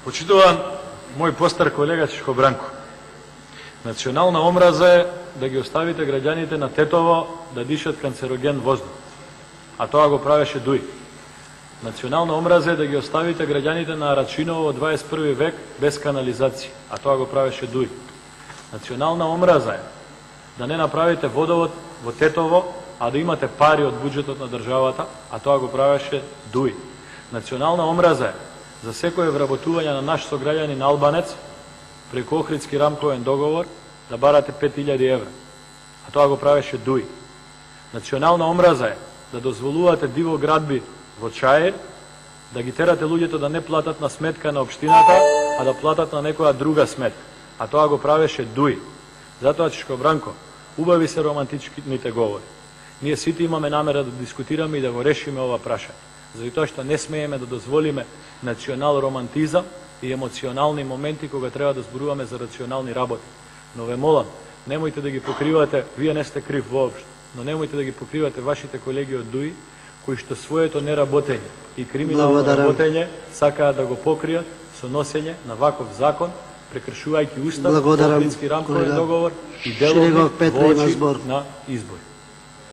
Почитуван мој постар колега Чичко Бранко, национална омраза е да ги оставите граѓаните на Тетово да дишат канцероген воздух, а тоа го правеше Дуј. Национална омраза е да ги оставите граѓаните на Рачиново во 21 век без канализација, а тоа го правеше Дуј. Национална омраза е да не направите водовод во Тетово, а да имате пари од буџетот на државата, а тоа го правеше Дуј. Национална омраза е за секое вработување на наш сограѓанин албанец преку Охридски рамковен договор да барате 5000 евра, а тоа го правеше Дуј. Национална омраза е да дозволувате диво градби во Чаир, да ги терате луѓето да не платат на сметка на општината, а да платат на некоја друга сметка, а тоа го правеше Дуј. Затоа, Чичко Бранко, убави се романтичните говори. Ние сите имаме намера да дискутираме и да го решиме ова прашање, заради тоа што не смееме да дозволиме национал романтизам и емоционални моменти кога треба да зборуваме за рационални работи. Но ве молам, немојте да ги покривате, вие не сте крив воопшто, но немојте да ги покривате вашите колеги од Дуј, кои што своето неработење и криминално работење сакаат да го покријат со носење на ваков закон, прекршувајќи Устав, Охридски рамковен договор и делови во очи на избори.